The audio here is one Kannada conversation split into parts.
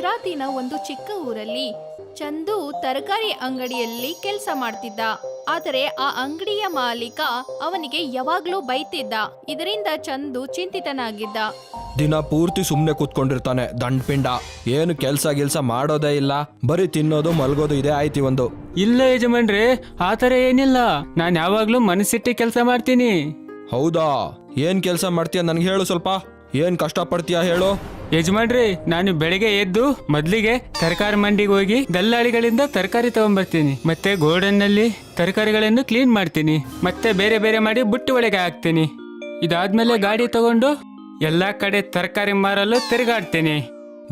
ಗುಜರಾತಿನ ಒಂದು ಚಿಕ್ಕ ಊರಲ್ಲಿ ಚಂದು ತರಕಾರಿ ಅಂಗಡಿಯಲ್ಲಿ ಕೆಲಸ ಮಾಡ್ತಿದ್ದ. ಆದರೆ ಆ ಅಂಗಡಿಯ ಮಾಲೀಕ ಅವನಿಗೆ ಯಾವಾಗ್ಲೂ ಬೈತಿದ್ದ. ಇದರಿಂದ ಚಂದು ಚಿಂತಿತನಾಗಿದ್ದ. ದಿನ ಪೂರ್ತಿ ಸುಮ್ನೆ ಕೂತ್ಕೊಂಡಿರ್ತಾನೆ ದಂಡ್ಪಿಂಡ. ಏನು ಕೆಲ್ಸ ಮಾಡೋದೇ ಇಲ್ಲ, ಬರೀ ತಿನ್ನೋದು ಮಲ್ಗೋದು ಇದೆ ಆಯ್ತಿ ಒಂದು. ಇಲ್ಲ ಯಜಮಾನ್ರೆ, ಆತರ ಏನಿಲ್ಲ. ನಾನ್ ಯಾವಾಗ್ಲೂ ಮನಸ್ಸಿಟ್ಟು ಕೆಲಸ ಮಾಡ್ತೀನಿ. ಹೌದಾ? ಏನ್ ಕೆಲ್ಸ ಮಾಡ್ತೀಯ ನನ್ಗೆ ಹೇಳು ಸ್ವಲ್ಪ. ಏನ್ ಕಷ್ಟ ಪಡ್ತೀಯ ಹೇಳು. ಯಜಮಾನ್ರಿ, ನಾನು ಬೆಳಿಗ್ಗೆ ಎದ್ದು ಮೊದ್ಲಿಗೆ ತರಕಾರಿ ಮಂಡಿಗೆ ಹೋಗಿ ದಲ್ಲಾಳಿಗಳಿಂದ ತರಕಾರಿ ತಗೊಂಡ್ಬರ್ತೀನಿ. ಮತ್ತೆ ಗೋಡನ್ ನಲ್ಲಿ ತರಕಾರಿಗಳನ್ನು ಕ್ಲೀನ್ ಮಾಡ್ತೀನಿ. ಮತ್ತೆ ಬೇರೆ ಬೇರೆ ಮಾಡಿ ಬುಟ್ಟಿ ಒಳಗೆ ಹಾಕ್ತೀನಿ. ಇದಾದ್ಮೇಲೆ ಗಾಡಿ ತಗೊಂಡು ಎಲ್ಲಾ ಕಡೆ ತರಕಾರಿ ಮಾರಲು ತಿರುಗಾಡ್ತೀನಿ.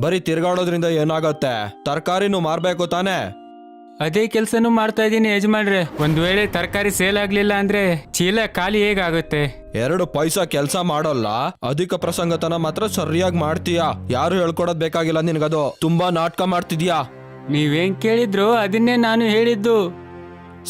ಬರೀ ತಿರ್ಗಾಡೋದ್ರಿಂದ ಏನಾಗತ್ತೆ? ತರಕಾರಿನೂ ಮಾರ್ಬೇಕು ತಾನೆ? ಅದೇ ಕೆಲ್ಸನೂ ಮಾಡ್ತಾ ಇದ್ದೀನಿ ಯಜಮಾನ್ರೆ. ಒಂದ್ ವೇಳೆ ತರಕಾರಿ ಸೇಲ್ ಆಗ್ಲಿಲ್ಲ ಅಂದ್ರೆ ಚೀಲ ಖಾಲಿ ಹೇಗಾಗುತ್ತೆ? 2 ಪೈಸಾ ಕೆಲ್ಸ ಮಾಡೋಲ್ಲ, ಅಧಿಕ ಪ್ರಸಂಗತನ ಮಾತ್ರ ಸರಿಯಾಗಿ ಮಾಡ್ತೀಯಾ. ಯಾರು ಹೇಳ್ಕೊಡೋದ್ ಬೇಕಾಗಿಲ್ಲ ನಿನ್ಗದು. ತುಂಬಾ ನಾಟಕ ಮಾಡ್ತಿದ್ಯಾ. ನೀವೇನ್ ಕೇಳಿದ್ರು ಅದನ್ನೇ ನಾನು ಹೇಳಿದ್ದು.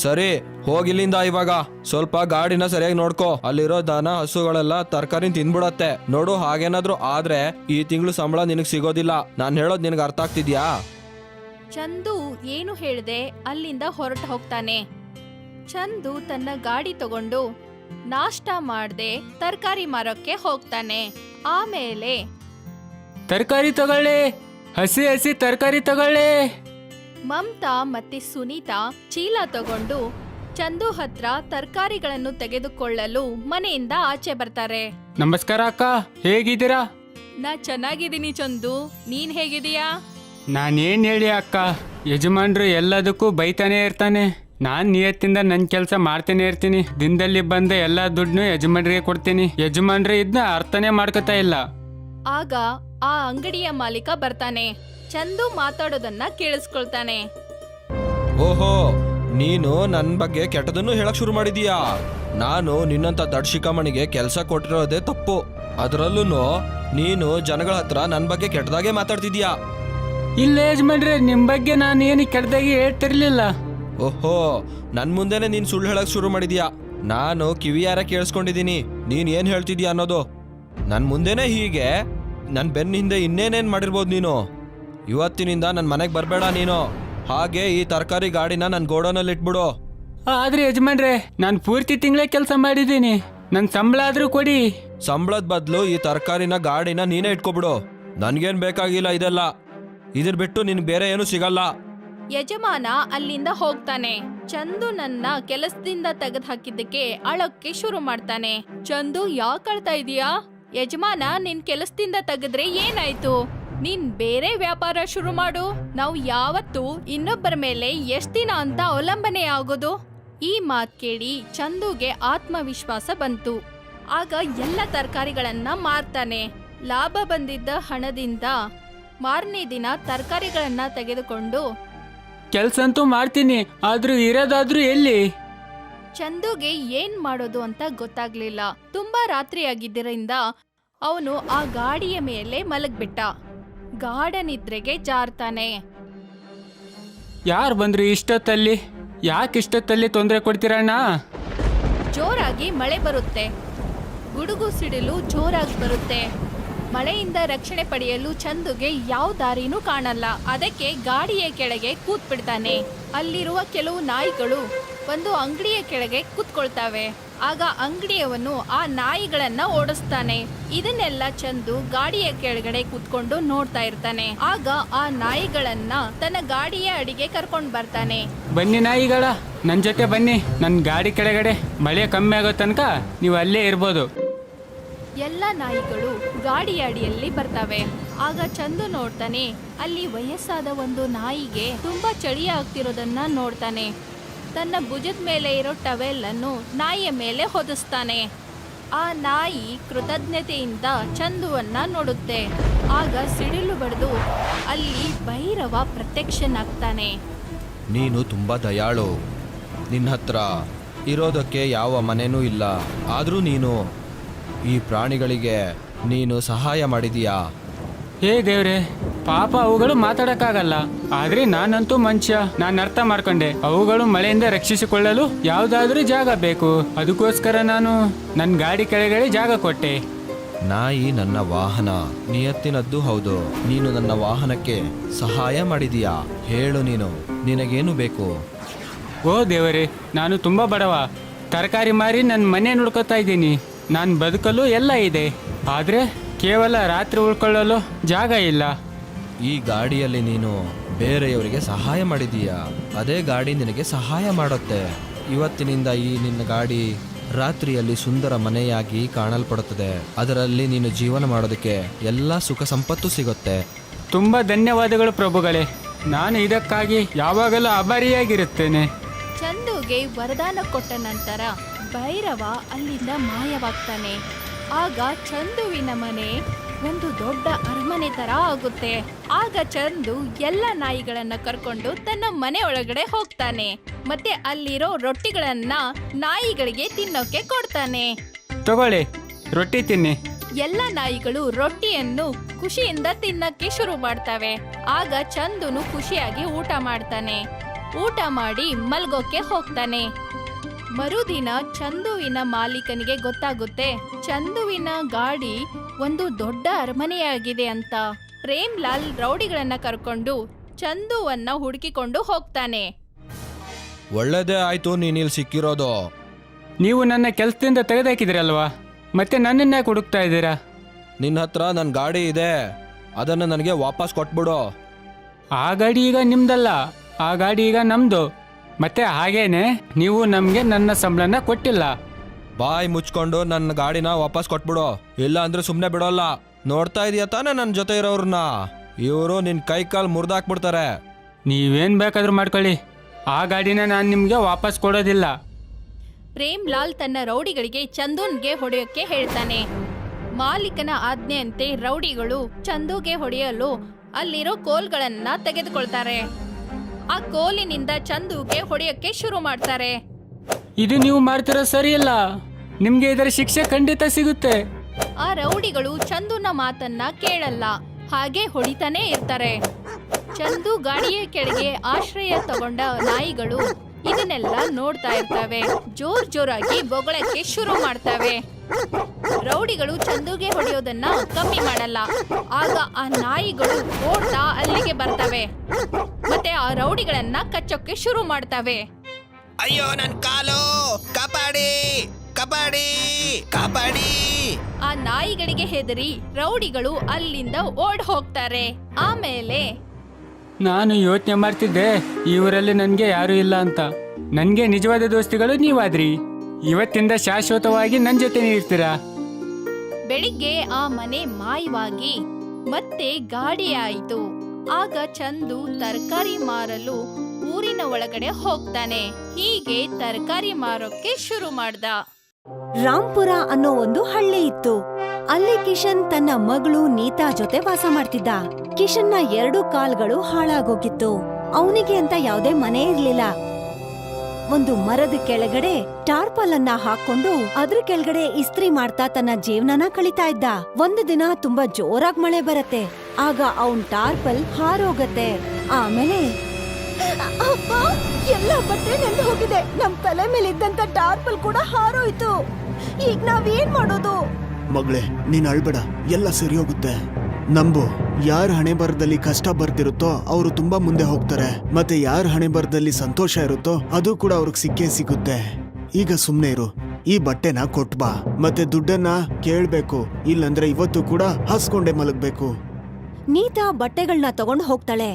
ಸರಿ, ಹೋಗಿಲ್ಲಿಂದ ಇವಾಗ. ಸ್ವಲ್ಪ ಗಾಡಿನ ಸರಿಯಾಗಿ ನೋಡ್ಕೋ. ಅಲ್ಲಿರೋ ದನ ಹಸುಗಳೆಲ್ಲ ತರಕಾರಿ ತಿನ್ಬಿಡತ್ತೆ ನೋಡು. ಹಾಗೇನಾದ್ರೂ ಆದ್ರೆ ಈ ತಿಂಗಳು ಸಂಬಳ ನಿನಗ್ ಸಿಗೋದಿಲ್ಲ. ನಾನ್ ಹೇಳೋದ್ ನಿನಗೆ ಅರ್ಥ ಆಗ್ತಿದ್ಯಾ? ಚಂದು ಏನು ಹೇಳ್ದೆ ಅಲ್ಲಿಂದ ಹೊರಟು ಹೋಗ್ತಾನೆ. ಚಂದು ತನ್ನ ಗಾಡಿ ತಗೊಂಡು ನಾಷ್ಟ ಮಾಡ್ದೆ ತರಕಾರಿ ಮಾರಕ್ಕೆ ಹೋಗ್ತಾನೆ. ಆಮೇಲೆ ತರಕಾರಿ ತಗೊಳ್ಳಿ, ಹಸಿ ಹಸಿ ತರಕಾರಿ ತಗೊಳ್ಳಿ. ಮಮತಾ ಮತ್ತೆ ಸುನೀತಾ ಚೀಲ ತಗೊಂಡು ಚಂದು ಹತ್ರ ತರಕಾರಿಗಳನ್ನು ತೆಗೆದುಕೊಳ್ಳಲು ಮನೆಯಿಂದ ಆಚೆ ಬರ್ತಾರೆ. ನಮಸ್ಕಾರ ಅಕ್ಕ, ಹೇಗಿದ್ದೀರಾ? ನಾ ಚೆನ್ನಾಗಿದ್ದೀನಿ ಚಂದು, ನೀನ್ ಹೇಗಿದೀಯಾ? ನಾನೇನ್ ಹೇಳಿ ಅಕ್ಕ, ಯಜಮಾನ್ರು ಎಲ್ಲದಕ್ಕೂ ಬೈತಾನೆ ಇರ್ತಾನೆ. ನಾನ್ ನಿಯತ್ತಿಂದ ನನ್ ಕೆಲಸ ಮಾಡ್ತಾನೆ ಇರ್ತೀನಿ. ದಿನದಲ್ಲಿ ಬಂದ ಎಲ್ಲಾ ದುಡ್ಡು ಯಜಮಾನ್ರಿಗೆ ಕೊಡ್ತೀನಿ. ಯಜಮಾನ್ರೆ ಇದನ್ನ ಅರ್ಥನೇ ಮಾಡ್ಕೊತಾ ಇಲ್ಲ. ಆಗ ಆ ಅಂಗಡಿಯ ಮಾಲೀಕ ಬರ್ತಾನೆ. ಚಂದು ಮಾತಾಡೋದನ್ನ ಕೇಳಿಸ್ಕೊಳ್ತಾನೆ. ಓಹೋ, ನೀನು ನನ್ ಬಗ್ಗೆ ಕೆಟ್ಟದನ್ನು ಹೇಳಕ್ ಶುರು ಮಾಡಿದೀಯಾ. ನಾನು ನಿನ್ನಂತ ದಡ್ಶಿಕಮಣಿಗೆ ಕೆಲ್ಸ ಕೊಟ್ಟಿರೋದೇ ತಪ್ಪು. ಅದರಲ್ಲೂ ನೀನು ಜನಗಳ ಹತ್ರ ನನ್ ಬಗ್ಗೆ ಕೆಟ್ಟದಾಗೆ ಮಾತಾಡ್ತಿದ್ಯಾ. ಇಲ್ಲ ಯಜಮಾನ್ರೆ, ನಿಮ್ ಬಗ್ಗೆ ನಾನು ಏನು ಕೆಟ್ಟದಾಗಿ ಹೇಳ್ತಿರ್ಲಿಲ್ಲ. ಓಹೋ, ನನ್ ಮುಂದೆನೆ ನೀನ್ ಸುಳ್ಳು ಹೇಳಕ್ ಶುರು ಮಾಡಿದ್ಯಾ. ನಾನು ಕಿವಿಯಾರ ಕೇಳಿಸ್ಕೊಂಡಿದೀನಿ ನೀನ್ ಏನ್ ಹೇಳ್ತಿದ್ಯಾ ಅನ್ನೋದು. ನನ್ ಮುಂದೆನೆ ಹೀಗೆ ನನ್ ಬೆನ್ನ ಹಿಂದೆ ಇನ್ನೇನೇನ್ ಮಾಡಿರ್ಬೋದು ನೀನು. ಇವತ್ತಿನಿಂದ ನನ್ ಮನೆಗ್ ಬರ್ಬೇಡ ನೀನು. ಹಾಗೆ ಈ ತರಕಾರಿ ಗಾಡಿನ ನನ್ ಗೋಡೌನಲ್ಲಿ ಇಟ್ಬಿಡು. ಆದ್ರೆ ಯಜಮಾನ್ರೆ, ನಾನು ಪೂರ್ತಿ ತಿಂಗಳೇ ಕೆಲಸ ಮಾಡಿದ್ದೀನಿ. ನನ್ ಸಂಬಳ ಆದ್ರೂ ಕೊಡಿ. ಸಂಬಳದ ಬದಲು ಈ ತರಕಾರಿನ ಗಾಡಿನ ನೀನೇ ಇಟ್ಕೊಬಿಡು. ನನ್ಗೇನ್ ಬೇಕಾಗಿಲ್ಲ ಇದೆಲ್ಲ. ಇದ್ರ ಬಿಟ್ಟು ನಿನ್ ಬೇರೆ ಏನು ಸಿಗಲ್ಲ. ಯಜಮಾನ ಅಲ್ಲಿಂದ ಹೋಗ್ತಾನೆ. ಚಂದು ನನ್ನ ಕೆಲಸದಿಂದ ತೆಗೆದು ಹಾಕಿದ್ದಕ್ಕೆ ಅಳಕ್ಕೆ ಶುರು ಮಾಡ್ತಾನೆ. ಚಂದು ಯಾಕೆ ಅಳ್ತಾ ಇದೀಯಾ? ಯಜಮಾನ ನಿನ್ ಕೆಲಸದಿಂದ ತೆಗೆದ್ರೆ ಏನಾಯ್ತು? ನೀನ್ ಬೇರೆ ವ್ಯಾಪಾರ ಶುರು ಮಾಡು. ನಾವು ಯಾವತ್ತೂ ಇನ್ನೊಬ್ಬರ ಮೇಲೆ ಎಷ್ಟ್ ದಿನ ಅಂತ ಅವಲಂಬನೆ ಆಗೋದು? ಈ ಮಾತ್ ಕೇಳಿ ಚಂದುಗೆ ಆತ್ಮವಿಶ್ವಾಸ ಬಂತು. ಆಗ ಎಲ್ಲ ತರಕಾರಿಗಳನ್ನ ಮಾರ್ತಾನೆ. ಲಾಭ ಬಂದಿದ್ದ ಹಣದಿಂದ ಮಾರನೇ ದಿನ ತರಕಾರಿಗಳನ್ನ ತೆಗೆದುಕೊಂಡು ಕೆಲ್ಸ ಅಂತೂ ಮಾಡ್ತೀನಿ, ಆದ್ರೂ ಇರೋದಾದ್ರೂ ಎಲ್ಲಿ? ಚಂದುಗೆ ಏನ್ ಮಾಡೋದು ಅಂತ ಗೊತ್ತಾಗ್ಲಿಲ್ಲ. ತುಂಬಾ ರಾತ್ರಿ ಆಗಿದ್ದರಿಂದ ಅವನು ಆ ಗಾಡಿಯ ಮೇಲೆ ಮಲಗ್ಬಿಟ್ಟ. ಗಾಢ ನಿದ್ರೆಗೆ ಜಾರ್ತಾನೆ. ಯಾರು ಬಂದ್ರು ಇಷ್ಟೊತ್ತಲ್ಲಿ? ಯಾಕೆ ಇಷ್ಟೊತ್ತಲ್ಲಿ ತೊಂದರೆ ಕೊಡ್ತೀರಣ್ಣ? ಜೋರಾಗಿ ಮಳೆ ಬರುತ್ತೆ. ಗುಡುಗು ಸಿಡಿಲು ಜೋರಾಗಿ ಬರುತ್ತೆ. ಮಳೆಯಿಂದ ರಕ್ಷಣೆ ಪಡೆಯಲು ಚಂದುಗೆ ಯಾವ ದಾರಿನೂ ಕಾಣಲ್ಲ. ಅದಕ್ಕೆ ಗಾಡಿಯ ಕೆಳಗೆ ಕೂತ್ಬಿಡ್ತಾನೆ. ಅಲ್ಲಿರುವ ಕೆಲವು ನಾಯಿಗಳು ಒಂದು ಅಂಗಡಿಯ ಕೆಳಗೆ ಕೂತ್ಕೊಳ್ತಾವೆ. ಆಗ ಅಂಗಡಿಯವನು ಆ ನಾಯಿಗಳನ್ನ ಓಡಿಸ್ತಾನೆ. ಇದನ್ನೆಲ್ಲ ಚಂದು ಗಾಡಿಯ ಕೆಳಗಡೆ ಕೂತ್ಕೊಂಡು ನೋಡ್ತಾ ಇರ್ತಾನೆ. ಆಗ ಆ ನಾಯಿಗಳನ್ನ ತನ್ನ ಗಾಡಿಯ ಅಡಿಗೆ ಕರ್ಕೊಂಡ್ ಬರ್ತಾನೆ. ಬನ್ನಿ ನಾಯಿಗಳ, ನನ್ ಜೊತೆ ಬನ್ನಿ. ನನ್ ಗಾಡಿ ಕೆಳಗಡೆ ಮಳೆ ಕಮ್ಮಿ ಆಗೋ ತನಕ ನೀವು ಅಲ್ಲೇ ಇರ್ಬೋದು. ಎಲ್ಲ ನಾಯಿಗಳು ಗಾಡಿಯ ಅಡಿಯಲ್ಲಿ ಬರ್ತವೆ. ಆಗ ಚಂದು ನೋಡ್ತಾನೆ, ಅಲ್ಲಿ ವಯಸ್ಸಾದ ಒಂದು ನಾಯಿಗೆ ತುಂಬಾ ಚಳಿ ಆಗ್ತಿರೋದನ್ನ ನೋಡ್ತಾನೆ. ತನ್ನ ಭುಜದ ಮೇಲೆ ಇರೋ ಟವೆಲ್ ಅನ್ನು ನಾಯಿಯ ಮೇಲೆ ಹೊದಿಸ್ತಾನೆ. ಆ ನಾಯಿ ಕೃತಜ್ಞತೆಯಿಂದ ಚಂದುವನ್ನ ನೋಡುತ್ತೆ. ಆಗ ಸಿಡಿಲು ಬಡಿದು ಅಲ್ಲಿ ಭೈರವ ಪ್ರತ್ಯಕ್ಷನಾಗ್ತಾನೆ. ನೀನು ತುಂಬಾ ದಯಾಳು. ನಿನ್ನ ಹತ್ರ ಇರೋದಕ್ಕೆ ಯಾವ ಮನೆನೂ ಇಲ್ಲ. ಆದ್ರೂ ನೀನು ಈ ಪ್ರಾಣಿಗಳಿಗೆ ನೀನು ಸಹಾಯ ಮಾಡಿದೀಯಾ. ಹೇ ದೇವ್ರೆ, ಪಾಪ ಅವುಗಳು ಮಾತಾಡಕ್ಕಾಗಲ್ಲ. ಆದ್ರೆ ನಾನಂತೂ ಮನುಷ್ಯ. ನಾನು ಅರ್ಥ ಮಾಡ್ಕೊಂಡೆ, ಅವುಗಳು ಮಳೆಯಿಂದ ರಕ್ಷಿಸಿಕೊಳ್ಳಲು ಯಾವ್ದಾದ್ರೂ ಜಾಗ ಬೇಕು. ಅದಕ್ಕೋಸ್ಕರ ನಾನು ನನ್ನ ಗಾಡಿ ಕೆಳಗಡೆ ಜಾಗ ಕೊಟ್ಟೆ. ನಾಯಿ ನನ್ನ ವಾಹನ, ನಿಯತ್ತಿನದ್ದು ಹೌದು. ನೀನು ನನ್ನ ವಾಹನಕ್ಕೆ ಸಹಾಯ ಮಾಡಿದೀಯಾ? ಹೇಳು, ನಿನಗೇನು ಬೇಕು? ಓ ದೇವರೇ, ನಾನು ತುಂಬ ಬಡವ. ತರಕಾರಿ ಮಾರಿ ನನ್ನ ಮನೆ ನೋಡ್ಕೊತಾ ಇದ್ದೀನಿ. ನಾನು ಬದುಕಲು ಎಲ್ಲ ಇದೆ, ಆದರೆ ಕೇವಲ ರಾತ್ರಿ ಉಳ್ಕೊಳ್ಳಲು ಜಾಗ ಇಲ್ಲ. ಈ ಗಾಡಿಯಲ್ಲಿ ನೀನು ಬೇರೆಯವರಿಗೆ ಸಹಾಯ ಮಾಡಿದೀಯಾ? ಅದೇ ಗಾಡಿ ನಿನಗೆ ಸಹಾಯ ಮಾಡುತ್ತೆ. ಇವತ್ತಿನಿಂದ ಈ ನಿನ್ನ ಗಾಡಿ ರಾತ್ರಿಯಲ್ಲಿ ಸುಂದರ ಮನೆಯಾಗಿ ಕಾಣಲ್ಪಡುತ್ತದೆ. ಅದರಲ್ಲಿ ನೀನು ಜೀವನ ಮಾಡೋದಕ್ಕೆ ಎಲ್ಲ ಸುಖ ಸಂಪತ್ತು ಸಿಗುತ್ತೆ. ತುಂಬ ಧನ್ಯವಾದಗಳು ಪ್ರಭುಗಳೇ. ನಾನು ಇದಕ್ಕಾಗಿ ಯಾವಾಗಲೂ ಆಭಾರಿಯಾಗಿರುತ್ತೇನೆ. ಚಂದುಗೆ ವರದಾನ ಕೊಟ್ಟ ನಂತರ ಭೈರವ ಅಲ್ಲಿಂದ ಮಾಯವಾಗ್ತಾನೆ. ಆಗ ಚಂದುವಿನ ಮನೆ ಒಂದು ದೊಡ್ಡ ಅರಮನೆ ತರ ಆಗುತ್ತೆ. ಆಗ ಚಂದು ಎಲ್ಲ ನಾಯಿಗಳನ್ನ ಕರ್ಕೊಂಡು ತನ್ನ ಮನೆ ಒಳಗಡೆ ಹೋಗ್ತಾನೆ. ಮತ್ತೆ ಅಲ್ಲಿರೋ ರೊಟ್ಟಿಗಳನ್ನ ನಾಯಿಗಳಿಗೆ ತಿನ್ನೋಕೆ ಕೊಡ್ತಾನೆ. ತಗೊಳ್ಳಿ, ರೊಟ್ಟಿ ತಿನ್ನಿ. ಎಲ್ಲ ನಾಯಿಗಳು ರೊಟ್ಟಿಯನ್ನು ಖುಷಿಯಿಂದ ತಿನ್ನಕ್ಕೆ ಶುರು ಮಾಡ್ತವೆ. ಆಗ ಚಂದುನು ಖುಷಿಯಾಗಿ ಊಟ ಮಾಡ್ತಾನೆ. ಊಟ ಮಾಡಿ ಮಲ್ಗೋಕೆ ಹೋಗ್ತಾನೆ. ಮರುದಿನ ಚಂದುವಿನ ಮಾಲೀಕನಿಗೆ ಗೊತ್ತಾಗುತ್ತೆ ಚಂದುವಿನ ಗಾಡಿ ಒಂದು ದೊಡ್ಡ ಅರಮನೆಯಾಗಿದೆ ಅಂತ. ಪ್ರೇಮ್ಲಾಲ್ ರೌಡಿಗಳನ್ನ ಕರ್ಕೊಂಡು ಚಂದುವನ್ನ ಹುಡುಕಿಕೊಂಡು ಹೋಗ್ತಾನೆ. ಒಳ್ಳೆದೇ ಆಯ್ತು ನೀನಿಲ್ಲಿ ಸಿಕ್ಕಿರೋದು. ನೀವು ನನ್ನ ಕೆಲಸದಿಂದ ತೆಗೆದಾಕಿದಿರಲ್ವಾ, ಮತ್ತೆ ನನ್ನನ್ನ ಯಾಕೆ ಹುಡುಕ್ತಾ ಇದ್ದೀರಾ? ನಿನ್ನ ಹತ್ರ ನನ್ನ ಗಾಡಿ ಇದೆ, ಅದನ್ನು ನನಗೆ ವಾಪಸ್ ಕೊಟ್ಬಿಡು. ಆ ಗಾಡಿ ಈಗ ನಿಮ್ದಲ್ಲ, ಆ ಗಾಡಿ ಈಗ ನಮ್ದು. ಮತ್ತೆ ಹಾಗೇನೆ ನೀವು ನಮಗೆ ನನ್ನ ಸಂಬಳನ ಕೊಟ್ಟಿಲ್ಲ. ಬಾಯ್ ಮುಚ್ಕೊಂಡು ನನ್ನ ಗಾಡಿನ ವಾಪಸ್ ಕೊಟ್ಬಿಡು, ಇಲ್ಲ ಅಂದ್ರೆ ಸುಮ್ಮನೆ ಬಿಡೋಲ್ಲ. ನೋಡ್ತಾ ಇದೀಯ ತಾನೇ ನನ್ನ ಜೊತೆ ಇರೋರನ್ನ? ಇವರು ನಿನ್ನ ಕೈ ಕಾಲು ಮುರಿದಾಕ್ಬಿಡ್ತಾರೆ. ನೀವೇನು ಬೇಕಾದ್ರೂ ಮಾಡ್ಕೊಳ್ಳಿ, ಆ ಗಾಡಿನ ನಾನು ನಿಮಗೆ ವಾಪಸ್ ಕೊಡೋದಿಲ್ಲ. ಪ್ರೇಮ್ಲಾಲ್ ತನ್ನ ರೌಡಿಗಳಿಗೆ ಚಂದುನ್ಗೆ ಹೊಡೆಯೋಕೆ ಹೇಳ್ತಾನೆ. ಮಾಲೀಕನ ಆಜ್ಞೆಯಂತೆ ರೌಡಿಗಳು ಚಂದುಗೆ ಹೊಡೆಯಲು ಅಲ್ಲಿರೋ ಕೋಲ್ಗಳನ್ನ ತೆಗೆದುಕೊಳ್ತಾರೆ. ಆ ಕೋಲಿನಿಂದ ಚಂದುಗೆ ಹೊಡೆಯೋಕೆ ಶುರು ಮಾಡ್ತಾರೆ. ಇದು ನೀವು ಮಾಡ್ತಿರೋ ಸರಿಯಲ್ಲ, ನಿಮ್ಗೆ ಇದರ ಶಿಕ್ಷೆ ಖಂಡಿತ ಸಿಗುತ್ತೆ. ಆ ರೌಡಿಗಳು ಚಂದುನ ಮಾತನ್ನ ಕೇಳಲ್ಲ, ಹಾಗೆ ಹೊಡಿತಾನೆ ಇರ್ತಾರೆ. ಚಂದು ಗಾಡಿಯ ಕೆಳಗೆ ಆಶ್ರಯ ತಗೊಂಡ ನಾಯಿಗಳು ಇದನ್ನೆಲ್ಲ ನೋಡ್ತಾ ಇರ್ತವೆ. ಜೋರಾಗಿ ಬೊಗಳಕ್ಕೆ ಶುರು ಮಾಡ್ತವೆ. ರೌಡಿಗಳು ಚಂದುಗೆ ಹೊಡೆಯೋದನ್ನ ಕಮ್ಮಿ ಮಾಡಲ್ಲ. ಆಗ ಆ ನಾಯಿಗಳು ಓಡ್ತಾ ಅಲ್ಲಿಗೆ ಬರ್ತವೆ ಮತ್ತೆ ಆ ರೌಡಿಗಳನ್ನ ಕಚ್ಚೋಕೆ ಶುರು ಮಾಡ್ತವೆ. ಅಯ್ಯೋ ನನ್ನ ಕಾಲು, ಕಾಪಾಡಿ ಕಾಪಾಡಿ ಕಾಪಾಡಿ. ಆ ನಾಯಿಗಳಿಗೆ ಹೆದರಿ ರೌಡಿಗಳು ಅಲ್ಲಿಂದ ಓಡ್ ಹೋಗ್ತಾರೆ. ಆಮೇಲೆ ನಾನು ಯೋಚನೆ ಮಾಡ್ತಿದ್ದೆ ಇವರಲ್ಲಿ ನನಗೆ ಯಾರೂ ಇಲ್ಲ ಅಂತ. ನನಗೆ ನಿಜವಾದ ದೋಸ್ತಿಗಳು ನೀವಾದ್ರಿ. ಇವತ್ತಿಂದ ಶಾಶ್ವತವಾಗಿ ನನ್ನ ಜೊತೆ ಇರ್ತೀರಾ. ಬೆಳಿಗ್ಗೆ ಆ ಮನೆ ಮಾಯವಾಗಿ ಮತ್ತೆ ಗಾಡಿ ಆಯಿತು. ಆಗ ಚಂದು ತರಕಾರಿ ಮಾರಲು ಊರಿನ ಒಳಗಡೆ ಹೋಗ್ತಾನೆ. ಹೀಗೆ ತರಕಾರಿ ಮಾರೋಕೆ ಶುರು ಮಾಡ್ದ. ರಾಂಪುರ ಅನ್ನೋ ಒಂದು ಹಳ್ಳಿ ಇತ್ತು. ಅಲ್ಲಿ ಕಿಶನ್ ತನ್ನ ಮಗಳು ನೀತಾ ಜೊತೆ ವಾಸ ಮಾಡ್ತಿದ್ದ. ಕಿಶನ್ನ 2 ಕಾಲ್ಗಳು ಹಾಳಾಗೋಗಿತ್ತು. ಅವನಿಗೆ ಅಂತ ಯಾವ್ದೇ ಮನೆ ಇರ್ಲಿಲ್ಲ. ಒಂದು ಮರದ ಕೆಳಗಡೆ ಟಾರ್ಪಲ್ ಅನ್ನ ಹಾಕೊಂಡು ಅದ್ರ ಕೆಳಗಡೆ ಇಸ್ತ್ರಿ ಮಾಡ್ತಾ ತನ್ನ ಜೀವನನ ಕಳಿತಾ ಇದ್ದ. ಒಂದು ದಿನ ತುಂಬಾ ಜೋರಾಗಿ ಮಳೆ ಬರತ್ತೆ. ಆಗ ಅವನ್ ಟಾರ್ಪಲ್ ಹಾರೋಗತ್ತೆ. ಆಮೇಲೆ ಅಪ್ಪ, ಎಲ್ಲ ಬಟ್ಟೆ ನೆಂದು ಹೋಗಿದೆ. ನಮ್ ತಲೆ ಮೇಲೆ ಇದ್ದಂತ ಟಾರ್ಪಲ್ ಕೂಡ ಹಾರೋಯ್ತು. ಈಗ ನಾವೇನ್ ಮಾಡೋದು? ಮಗಳೇ, ನೀನ್ ಅಳ್ಬೇಡ, ಎಲ್ಲ ಸರಿ ಹೋಗುತ್ತೆ. ನಂಬು, ಯಾರ ಹಣೆ ಬರದಲ್ಲಿ ಕಷ್ಟ ಬರ್ತಿರುತ್ತೋ ಅವರು ತುಂಬಾ ಮುಂದೆ ಹೋಗ್ತಾರೆ. ಮತ್ತೆ ಯಾರ ಹಣೆ ಬರದಲ್ಲಿ ಸಂತೋಷ ಇರುತ್ತೋ ಅದು ಕೂಡ ಅವ್ರಿಗೆ ಸಿಕ್ಕೇ ಸಿಗುತ್ತೆ. ಈಗ ಸುಮ್ನೆ ಇರು, ಈ ಬಟ್ಟೆನ ಕೊಟ್ಬಾ. ಮತ್ತೆ ದುಡ್ಡನ್ನ ಕೇಳ್ಬೇಕು, ಇಲ್ಲಂದ್ರೆ ಇವತ್ತು ಕೂಡ ಹಾಸ್ಕೊಂಡೆ ಮಲಗ್ಬೇಕು. ನೀತಾ ಬಟ್ಟೆಗಳನ್ನ ತಗೊಂಡ್ ಹೋಗ್ತಾಳೆ.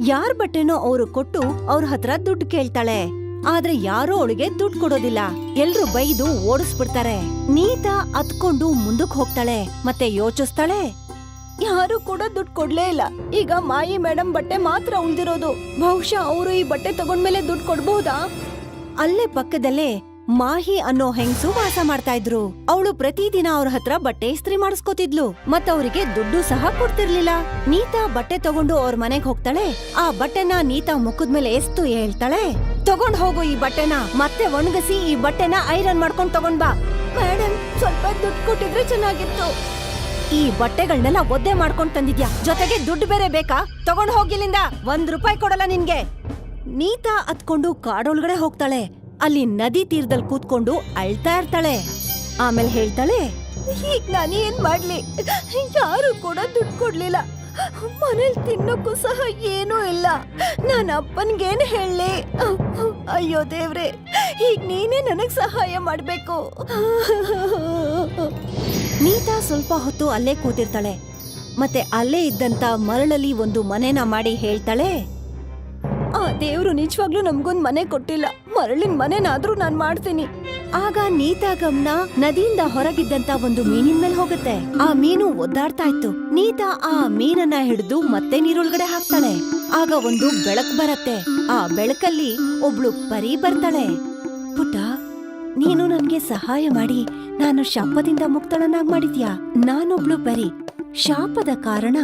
ಯಾರ್ ಬಟ್ಟೆನೋ ಅವ್ರು ಕೊಟ್ಟು ಅವ್ರ ಹತ್ರ ದುಡ್ಡು ಕೇಳ್ತಾಳೆ. ಆದ್ರೆ ಯಾರೋ ಅವಳಿಗೆ ದುಡ್ಡು ಕೊಡೋದಿಲ್ಲ. ಎಲ್ರು ಬೈದು ಓಡಿಸ್ಬಿಡ್ತಾರೆ. ನೀತಾ ಅತ್ಕೊಂಡು ಮುಂದಕ್ ಹೋಗ್ತಾಳೆ ಮತ್ತೆ ಯೋಚಿಸ್ತಾಳೆ, ಯಾರು ಕೂಡ ದುಡ್ಡು ಕೊಡ್ಲೇ ಇಲ್ಲ. ಈಗ ಮಾಯಿ ಮೇಡಮ್ ಬಟ್ಟೆ ಮಾತ್ರ ಉಳ್ದಿರೋದು. ಬಹುಶಃ ಅವರು ಈ ಬಟ್ಟೆ ತಗೊಂಡ್ಮೇಲೆ ದುಡ್ಡು ಕೊಡ್ಬಹುದಾ? ಅಲ್ಲೇ ಪಕ್ಕದಲ್ಲೇ ಮಾಹಿ ಅನ್ನೋ ಹೆಂಗ್ಸು ವಾಸ ಮಾಡ್ತಾ ಇದ್ರು. ಅವಳು ಪ್ರತಿದಿನ ಅವ್ರ ಹತ್ರ ಬಟ್ಟೆ ಇಸ್ತ್ರಿ ಮಾಡಿಸ್ಕೊತಿದ್ಲು. ಮತ್ತವ್ರಿಗೆ ದುಡ್ಡು ಸಹ ಕೊಡ್ತಿರ್ಲಿಲ್ಲ. ನೀತಾ ಬಟ್ಟೆ ತಗೊಂಡು ಅವ್ರ ಮನೆಗ್ ಹೋಗ್ತಾಳೆ. ಆ ಬಟ್ಟೆನ ನೀತಾ ಮುಖದ್ಮೇಲೆ ಎಸ್ತು ಹೇಳ್ತಾಳೆ, ತಗೊಂಡ್ ಹೋಗು ಈ ಬಟ್ಟೆನ, ಮತ್ತೆ ಒಣಗಿಸಿ ಈ ಬಟ್ಟೆನ ಐರನ್ ಮಾಡ್ಕೊಂಡ್ ತಗೊಂಡ್ ಬಾ. ಮೇಡಮ್, ಸ್ವಲ್ಪ ದುಡ್ಡು ಕೊಟ್ಟಿದ್ರೆ ಚೆನ್ನಾಗಿತ್ತು. ಈ ಬಟ್ಟೆಗಳನ್ನೆಲ್ಲ ಒದ್ದೆ ಮಾಡ್ಕೊಂಡ್ ತಂದಿದ್ಯಾ, ಜೊತೆಗೆ ದುಡ್ಡು ಬೇರೆ ಬೇಕಾ? ತಗೊಂಡ್ ಹೋಗಿಲ್ಲಿಂದ. 1 ರೂಪಾಯಿ ಕೊಡಲ್ಲ ನಿನ್ಗೆ. ನೀತಾ ಅತ್ಕೊಂಡು ಕಾಡೊಳಗಡೆ ಹೋಗ್ತಾಳೆ. ಅಲ್ಲಿ ನದಿ ತೀರದಲ್ಲಿ ಕೂತ್ಕೊಂಡು ಅಳ್ತಾ ಇರ್ತಾಳೆ. ಆಮೇಲೆ ಹೇಳ್ತಾಳೆ, ಈಗ ನಾನೇನ್ ಮಾಡ್ಲಿ? ಯಾರು ಕೂಡ ದುಡ್ಡು ಕೊಡ್ಲಿಲ್ಲ. ಮನೇಲಿ ತಿನ್ನೋಕ್ಕೂ ಸಹ ಏನೂ ಇಲ್ಲ. ನಾನು ಅಪ್ಪನ್ಗೇನ್ ಹೇಳಿ? ಅಯ್ಯೋ ದೇವ್ರೆ, ಈಗ ನೀನೇ ನನಗ್ ಸಹಾಯ ಮಾಡ್ಬೇಕು. ನೀತಾ ಸ್ವಲ್ಪ ಹೊತ್ತು ಅಲ್ಲೇ ಕೂತಿರ್ತಾಳೆ. ಮತ್ತೆ ಅಲ್ಲೇ ಇದ್ದಂತ ಮರಳಲ್ಲಿ ಒಂದು ಮನೆನ ಮಾಡಿ ಹೇಳ್ತಾಳೆ, ಆ ದೇವ್ರು ನಿಜವಾಗ್ಲೂ ನಮ್ಗೊಂದ್ ಮನೆ ಕೊಟ್ಟಿಲ್ಲ. ಮರಳಿನ ಮನೆನಾದ್ರೂ ನಾನ್ ಮಾಡ್ತೀನಿ. ಆಗ ನೀತಾ ಗಮನ ನದಿಯಿಂದ ಹೊರಗಿದ್ದಂತ ಒಂದು ಮೀನಿನ ಮೇಲೆ ಹೋಗುತ್ತೆ. ಆ ಮೀನು ಒದ್ದಾಡ್ತಾ ಇತ್ತು. ನೀತಾ ಆ ಮೀನನ್ನ ಹಿಡಿದು ಮತ್ತೆ ನೀರೊಳಗಡೆ ಹಾಕ್ತಾಳೆ. ಆಗ ಒಂದು ಬೆಳಕು ಬರತ್ತೆ. ಆ ಬೆಳಕಲ್ಲಿ ಒಬ್ಳು ಪರಿ ಬರ್ತಾಳೆ. ಪುಟ್ಟ, ನೀನು ನನ್ಗೆ ಸಹಾಯ ಮಾಡಿ ನಾನು ಶಾಪದಿಂದ ಮುಕ್ತಳನ್ನಾಗ್ ಮಾಡಿದ್ಯಾ. ನಾನೊಬ್ಳು ಪರಿ. ಶಾಪದ ಕಾರಣ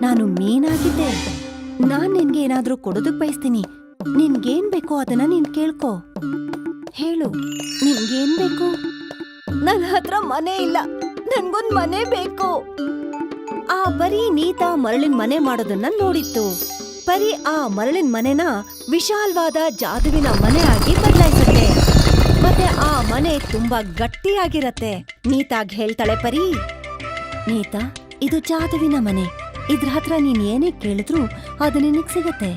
ನಾನು ಮೀನಾಗಿದ್ದೆ. ನಾನ್ ನಿನ್ಗೆ ಏನಾದ್ರೂ ಕೊಡೋದಕ್ ಬಯಸ್ತೀನಿ. ನಿನ್ಗೇನ್ ಬೇಕೋ ಅದನ್ನ ನೀನ್ ಕೇಳ್ಕೊ. ಹೇಳು, ನಿನ್ಗೇನ್ ಬೇಕು? ನನ್ನ ಹತ್ರ ಮನೆ ಇಲ್ಲ, ನನ್ಗೊಂದ್ ಮನೆ ಬೇಕು. ಆ ಪರಿ ನೀತಾ ಮರಳಿನ ಮನೆ ಮಾಡೋದನ್ನ ನೋಡಿತ್ತು. ಪರಿ ಆ ಮರಳಿನ ಮನೆನ ವಿಶಾಲವಾದ ಜಾದುವಿನ ಮನೆ ಆಗಿ ಬದಲಾಯಿಸುತ್ತೆ. ಮತ್ತೆ ಆ ಮನೆ ತುಂಬಾ ಗಟ್ಟಿಯಾಗಿರತ್ತೆ. ನೀತಾಗ್ ಹೇಳ್ತಾಳೆ ಪರಿ, ನೀತಾ, ಇದು ಜಾದುವಿನ ಮನೆ. ಇದ್ರ ಹತ್ರ ನೀನ್ ಏನೇ ಕೇಳಿದ್ರು ಅದು ನಿನಗ್ ಸಿಗತ್ತೆ.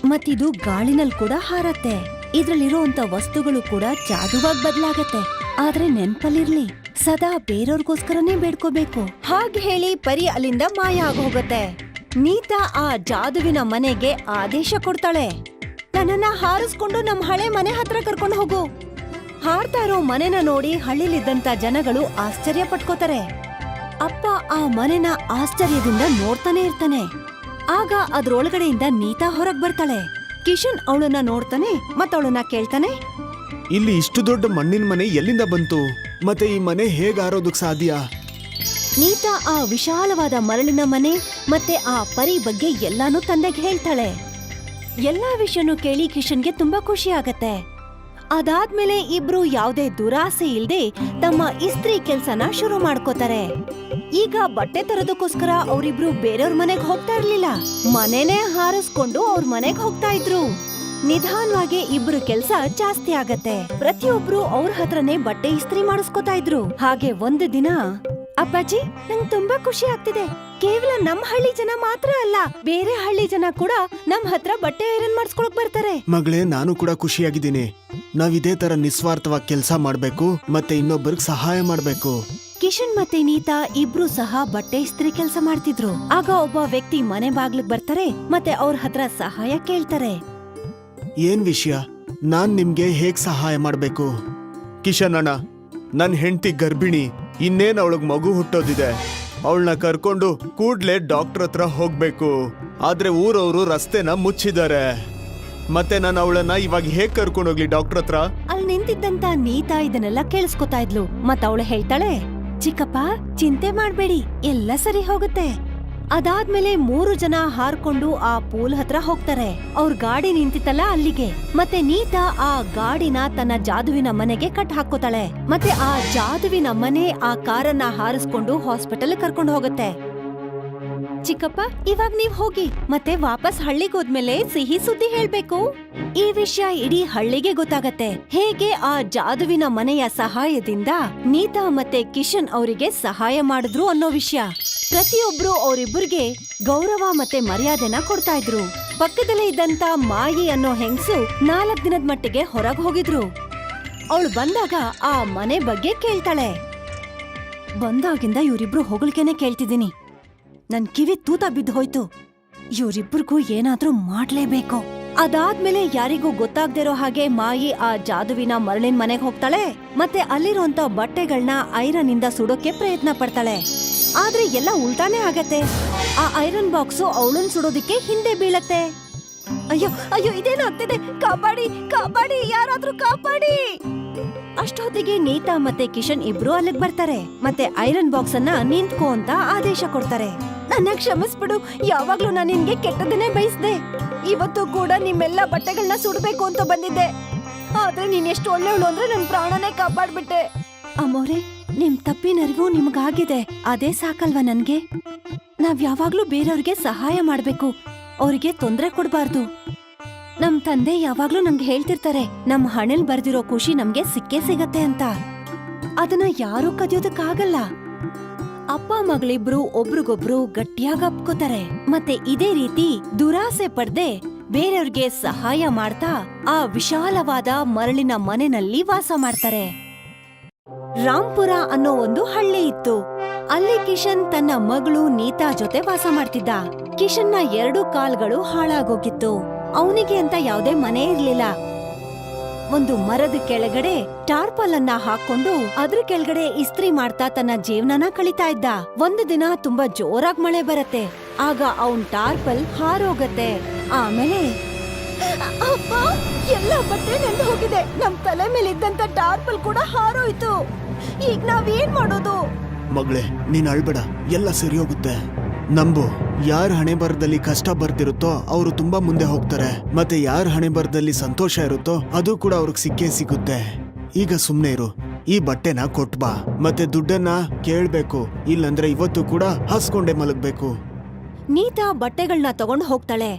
ಮತ್ತಿದು ಗಾಳಿನಲ್ಲಿ ಕೂಡ ಹಾರತ್ತೆ. ಇದ್ರಲ್ಲಿರೋಂತ ವಸ್ತುಗಳು ಕೂಡ ಜಾದುವಾಗಿ ಬದಲಾಗತ್ತೆ. ಆದ್ರೆ ನೆನ್ಪಲ್ಲಿರ್ಲಿ, ಸದಾ ಬೇರೆಯವ್ರಿಗೋಸ್ಕರನೇ ಬೇಡ್ಕೋಬೇಕು. ಹಾಗ್ ಹೇಳಿ ಪರಿ ಅಲ್ಲಿಂದ ಮಾಯ ಆಗೋಗತ್ತೆ. ನೀತಾ ಆ ಜಾದುವಿನ ಮನೆಗೆ ಆದೇಶ ಕೊಡ್ತಾಳೆ, ನನ್ನನ್ನ ಹಾರಿಸ್ಕೊಂಡು ನಮ್ ಹಳೆ ಮನೆ ಹತ್ರ ಕರ್ಕೊಂಡು ಹೋಗು. ಹಾರ್ತಾ ಇರೋ ಮನೆನ ನೋಡಿ ಹಳ್ಳಿಲಿದ್ದಂತ ಜನಗಳು ಆಶ್ಚರ್ಯ ಪಟ್ಕೋತಾರೆ. ಅಪ್ಪ ಆ ಮನೆನ ಆಶ್ಚರ್ಯದಿಂದ ನೋಡ್ತಾನೆ ಇರ್ತಾನೆ. ಆಗ ಅದ್ರೊಳಗಡೆಯಿಂದ ನೀತಾ ಹೊರಗ್ ಬರ್ತಾಳೆ. ಕಿಶನ್ ಅವಳನ್ನ ನೋಡ್ತಾನೆ ಮತ್ತವಳನ್ನ ಕೇಳ್ತಾನೆ, ಇಲ್ಲಿ ಇಷ್ಟು ದೊಡ್ಡ ಮಣ್ಣಿನ ಮನೆ ಎಲ್ಲಿಂದ ಬಂತು? ಮತ್ತೆ ಈ ಮನೆ ಹೇಗ್ ಆರೋದಕ್ ಸಾಧ್ಯ? ನೀತಾ ಆ ವಿಶಾಲವಾದ ಮರಳಿನ ಮನೆ ಮತ್ತೆ ಆ ಪರಿ ಬಗ್ಗೆ ಎಲ್ಲಾನು ತಂದೆಗೆ ಹೇಳ್ತಾಳೆ. ಎಲ್ಲಾ ವಿಷಯನೂ ಕೇಳಿ ಕಿಶನ್ಗೆ ತುಂಬಾ ಖುಷಿ ಆಗತ್ತೆ. ಅದಾದ್ಮೇಲೆ ಇಬ್ರು ಯಾವ್ದೇ ದುರಾಸೆ ಇಲ್ದೆ ತಮ್ಮ ಇಸ್ತ್ರಿ ಕೆಲ್ಸನ ಶುರು ಮಾಡ್ಕೋತಾರೆ. ಈಗ ಬಟ್ಟೆ ತರೋದಕ್ಕೋಸ್ಕರ ಅವರಿಬ್ರು ಬೇರೆಯವ್ರ ಮನೆಗ್ ಹೋಗ್ತಾ ಇರ್ಲಿಲ್ಲ, ಮನೆನೇ ಹಾರಿಸ್ಕೊಂಡು ಅವ್ರ ಮನೆಗ್ ಹೋಗ್ತಾ ಇದ್ರು. ನಿಧಾನವಾಗಿ ಇಬ್ರು ಕೆಲ್ಸ ಜಾಸ್ತಿ ಆಗತ್ತೆ. ಪ್ರತಿಯೊಬ್ರು ಅವ್ರ ಹತ್ರನೇ ಬಟ್ಟೆ ಇಸ್ತ್ರಿ ಮಾಡಿಸ್ಕೊತಾ ಇದ್ರು. ಹಾಗೆ ಒಂದು ದಿನ, ಅಪ್ಪಾಜಿ, ನಂಗ್ ತುಂಬಾ ಖುಷಿ ಆಗ್ತಿದೆ. ಕೇವಲ ನಮ್ ಹಳ್ಳಿ ಜನ ಮಾತ್ರ ಅಲ್ಲ, ಬೇರೆ ಹಳ್ಳಿ ಜನ ಕೂಡ ನಮ್ ಹತ್ರ ಬಟ್ಟೆ ಐರನ್ ಮಾಡಿಸ್ಕೊಳಕ್ ಬರ್ತಾರೆ. ಮಗಳೇ, ನಾನು ಕೂಡ ಖುಷಿಯಾಗಿದ್ದೀನಿ. ನಾವ್ ಇದೇ ತರ ನಿಸ್ವಾರ್ಥವಾಗಿ ಕೆಲಸ ಮಾಡ್ಬೇಕು ಮತ್ತೆ ಇನ್ನೊಬ್ಬರಿಗೆ ಸಹಾಯ ಮಾಡ್ಬೇಕು. ಕಿಶನ್ ಮತ್ತೆ ನೀತಾ ಇಬ್ರು ಸಹ ಬಟ್ಟೆ ಇಸ್ತ್ರಿ ಕೆಲಸ ಮಾಡ್ತಿದ್ರು. ಆಗ ಒಬ್ಬ ವ್ಯಕ್ತಿ ಮನೆ ಬಾಗ್ಲಿಗ್ ಬರ್ತಾರೆ ಮತ್ತೆ ಅವ್ರ ಹತ್ರ ಸಹಾಯ ಕೇಳ್ತಾರೆ. ಏನ್ ವಿಷಯ? ನಾನ್ ನಿಮ್ಗೆ ಹೇಗ್ ಸಹಾಯ ಮಾಡ್ಬೇಕು? ಕಿಶನ್ ಅಣ್ಣ, ನನ್ ಹೆಂಡತಿ ಗರ್ಭಿಣಿ. ಇನ್ನೇನ್ ಅವಳಗ್ ಮಗು ಹುಟ್ಟೋದಿದೆ. ಅವಳನ್ನ ಕರ್ಕೊಂಡು ಕೂಡ್ಲೆ ಡಾಕ್ಟರ್ ಹತ್ರ ಹೋಗ್ಬೇಕು. ಆದ್ರೆ ಊರವರು ರಸ್ತೆನ ಮುಚ್ಚಿದ್ದಾರೆ. ಮತ್ತೆ ನಾನು ಅವಳನ್ನ ಇವಾಗ ಹೇಗ್ ಕರ್ಕೊಂಡು ಹೋಗ್ಲಿ ಡಾಕ್ಟರ್ ಹತ್ರ? ಅಲ್ಲಿ ನಿಂತಿದ್ದಂತ ನೀತಾ ಇದನ್ನೆಲ್ಲ ಕೇಳಿಸ್ಕೊತಾ ಇದ್ಲು. ಮತ್ತ ಅವಳು ಹೇಳ್ತಾಳೆ, ಚಿಕ್ಕಪ್ಪ, ಚಿಂತೆ ಮಾಡ್ಬೇಡಿ, ಎಲ್ಲ ಸರಿ ಹೋಗುತ್ತೆ. ಅದಾದ್ಮೇಲೆ 3 ಜನ ಹಾರ್ಕೊಂಡು ಆ ಪೂಲ್ ಹತ್ರ ಹೋಗ್ತಾರೆ. ಅವ್ರ ಗಾಡಿ ನಿಂತಿತ್ತಲ್ಲ ಅಲ್ಲಿಗೆ. ಮತ್ತೆ ನೀತಾ ಆ ಗಾಡಿನ ತನ್ನ ಜಾದುವಿನ ಮನೆಗೆ ಕಟ್ ಹಾಕೋತಾಳೆ. ಮತ್ತೆ ಆ ಜಾದುವಿನ ಮನೆ ಆ ಕಾರನ್ನ ಹಾರಿಸ್ಕೊಂಡು ಹಾಸ್ಪಿಟಲ್ ಕರ್ಕೊಂಡು ಹೋಗುತ್ತೆ. ಚಿಕ್ಕಪ್ಪ, ಇವಾಗ ನೀವ್ ಹೋಗಿ ಮತ್ತೆ ವಾಪಸ್ ಹಳ್ಳಿಗೆ ಹೋದ್ಮೇಲೆ ಸಿಹಿ ಸುದ್ದಿ ಹೇಳ್ಬೇಕು. ಈ ವಿಷಯ ಇಡೀ ಹಳ್ಳಿಗೆ ಗೊತ್ತಾಗತ್ತೆ. ಹೇಗೆ ಆ ಜಾದುವಿನ ಮನೆಯ ಸಹಾಯದಿಂದ ನೀತಾ ಮತ್ತೆ ಕಿಶನ್ ಅವರಿಗೆ ಸಹಾಯ ಮಾಡಿದ್ರು ಅನ್ನೋ ವಿಷಯ. ಪ್ರತಿಯೊಬ್ರು ಅವರಿಬ್ಬರಿಗೆ ಗೌರವ ಮತ್ತೆ ಮರ್ಯಾದೆನ ಕೊಡ್ತಾ ಇದ್ರು. ಪಕ್ಕದಲ್ಲೇ ಇದ್ದಂತ ಮಾಯಿ ಅನ್ನೋ ಹೆಂಗ್ಸು 4 ದಿನದ ಮಟ್ಟಿಗೆ ಹೊರಗ್ ಹೋಗಿದ್ರು. ಅವಳು ಬಂದಾಗ ಆ ಮನೆ ಬಗ್ಗೆ ಕೇಳ್ತಾಳೆ. ಬಂದಾಗಿಂದ ಇವರಿಬ್ರು ಹೊಗಳಿಕೆನೆ ಕೇಳ್ತಿದ್ದೀನಿ. ನನ್ ಕಿವಿ ತೂತ ಬಿದ್ದು ಹೋಯ್ತು. ಇವರಿಬ್ಬರಿಗೂ ಏನಾದ್ರೂ ಮಾಡ್ಲೇಬೇಕು. ಅದಾದ್ಮೇಲೆ ಯಾರಿಗೂ ಗೊತ್ತಾಗ್ದಿರೋ ಹಾಗೆ ಮಾಯಿ ಆ ಜಾದುವಿನ ಮರಳಿನ ಮನೆಗೆ ಹೋಗ್ತಾಳೆ. ಮತ್ತೆ ಅಲ್ಲಿರುವಂತ ಬಟ್ಟೆಗಳನ್ನ ಐರನ್ ಇಂದ ಸುಡೋಕೆ ಪ್ರಯತ್ನ ಪಡ್ತಾಳೆ. ಆದ್ರೆ ಎಲ್ಲ ಉಲ್ಟಾನೇ ಆಗತ್ತೆ. ಆ ಐರನ್ ಬಾಕ್ಸು ಅವಳನ್ ಸುಡೋದಿಕ್ಕೆ ಹಿಂದೆ ಬೀಳತ್ತೆ. ಅಯ್ಯೋ ಅಯ್ಯೋ, ಇದೇನಾಗ್ತಿದೆ? ಕಾಪಾಡಿ ಕಾಪಾಡಿ, ಯಾರಾದ್ರೂ ಕಾಪಾಡಿ. ಅಷ್ಟೊತ್ತಿಗೆ ನೀತಾ ಮತ್ತೆ ಕಿಶನ್ ಇಬ್ರು ಅಲ್ಲಿಗೆ ಬರ್ತಾರೆ. ಮತ್ತೆ ಐರನ್ ಬಾಕ್ಸ್ ಅನ್ನ ನಿಂತ್ಕೋ ಅಂತ ಆದೇಶ ಕೊಡ್ತಾರೆ. ನನ್ನ ಕ್ಷಮಿಸ್ಬಿಡು, ಯಾವಾಗ್ಲೂ ನಾನು ನಿನ್ಗೆ ಕೆಟ್ಟದನ್ನೇ ಬಯಸ್ದೆ. ಇವತ್ತು ಕೂಡ ನಿಮ್ಮೆಲ್ಲ ಬಟ್ಟೆಗಳನ್ನ ಸುಡ್ಬೇಕು ಅಂತ ಬಂದಿದ್ದೆ. ಆದ್ರೆ ನೀನ್ ಎಷ್ಟು ಒಳ್ಳೆಯವಳು ಅಂದ್ರೆ ನನ್ ಪ್ರಾಣನೇ ಕಾಪಾಡ್ಬಿಟ್ಟೆ. ಅಮ್ಮೋರೆ, ನಿಮ್ ತಪ್ಪಿನರಿವು ನಿಮ್ಗಾಗಿದೆ, ಅದೇ ಸಾಕಲ್ವಾ ನನ್ಗೆ? ನಾವ್ ಯಾವಾಗ್ಲೂ ಬೇರೆಯವ್ರಿಗೆ ಸಹಾಯ ಮಾಡ್ಬೇಕು, ಅವ್ರಿಗೆ ತೊಂದ್ರೆ ಕೊಡ್ಬಾರ್ದು. ನಮ್ ತಂದೆ ಯಾವಾಗ್ಲೂ ನಮ್ಗೆ ಹೇಳ್ತಿರ್ತಾರೆ, ನಮ್ ಹಣೆಲ್ ಬರ್ದಿರೋ ಖುಷಿ ನಮ್ಗೆ ಸಿಕ್ಕೇ ಸಿಗತ್ತೆ ಅಂತ. ಅದನ್ನ ಯಾರೂ ಕದಿಯೋದಕ್ಕಾಗಲ್ಲ. ಅಪ್ಪ ಮಗಳಿಬ್ರು ಒಬ್ರಿಗೊಬ್ರು ಗಟ್ಟಿಯಾಗಿ ಅಪ್ಕೋತಾರೆ. ಮತ್ತೆ ಇದೇ ರೀತಿ ದುರಾಸೆ ಪಡ್ದೆ ಬೇರೆಯವ್ರಿಗೆ ಸಹಾಯ ಮಾಡ್ತಾ ಆ ವಿಶಾಲವಾದ ಮರಳಿನ ಮನೆಯಲ್ಲಿ ವಾಸ ಮಾಡ್ತಾರೆ. ರಾಂಪುರ ಅನ್ನೋ ಒಂದು ಹಳ್ಳಿ ಇತ್ತು. ಅಲ್ಲಿ ಕಿಶನ್ ತನ್ನ ಮಗಳು ನೀತಾ ಜೊತೆ ವಾಸ ಮಾಡ್ತಿದ್ದ. ಕಿಶನ್ನ 2 ಕಾಲ್ಗಳು ಹಾಳಾಗೋಗಿತ್ತು. ಅವನಿಗೆ ಅಂತ ಯಾವ್ದೇ ಮನೆ ಇರ್ಲಿಲ್ಲ. ಒಂದು ಮರದ ಕೆಳಗಡೆ ಟಾರ್ಪಲ್ ಅನ್ನ ಹಾಕೊಂಡು ಅದ್ರ ಕೆಳಗಡೆ ಇಸ್ತ್ರಿ ಮಾಡ್ತಾ ತನ್ನ ಜೀವನನ ಕಳಿತಾ ಇದ್ದ. ಒಂದು ದಿನ ತುಂಬಾ ಜೋರಾಗಿ ಮಳೆ ಬರತ್ತೆ. ಆಗ ಅವನ್ ಟಾರ್ಪಲ್ ಹಾರೋಗತ್ತೆ. ಆಮೇಲೆ ಅಪ್ಪ, ಎಲ್ಲ ಬಟ್ಟೆ ನೆಂದು ಹೋಗಿದೆ. ನಮ್ ತಲೆ ಮೇಲೆ ಇದ್ದಂತ ಟಾರ್ಪಲ್ ಕೂಡ ಹಾರೋಯ್ತು. ಈಗ ನಾವೇನ್ ಮಾಡೋದು? ಮಗಳೇ, ನೀನ್ ಅಳ್ಬೇಡ, ಎಲ್ಲ ಸರಿ ಹೋಗುತ್ತೆ. ನಂಬು, ಯಾರ ಹಣೆ ಬರದಲ್ಲಿ ಕಷ್ಟ ಬರ್ತಿರುತ್ತೋ ಅವರು ತುಂಬಾ ಮುಂದೆ ಹೋಗ್ತಾರೆ. ಮತ್ತೆ ಯಾರ ಹಣೆ ಬರದಲ್ಲಿ ಸಂತೋಷ ಇರುತ್ತೋ ಅದು ಕೂಡ ಅವ್ರಿಗೆ ಸಿಕ್ಕೇ ಸಿಗುತ್ತೆ. ಈಗ ಸುಮ್ನೆ ಇರು, ಈ ಬಟ್ಟೆನ ಕೊಟ್ಬಾ. ಮತ್ತೆ ದುಡ್ಡನ್ನ ಕೇಳ್ಬೇಕು, ಇಲ್ಲಂದ್ರೆ ಇವತ್ತು ಕೂಡ ಹಾಸ್ಕೊಂಡೇ ಮಲಗ್ಬೇಕು. ನೀತಾ ಬಟ್ಟೆಗಳನ್ನ ತಗೊಂಡ್ ಹೋಗ್ತಾಳೆ.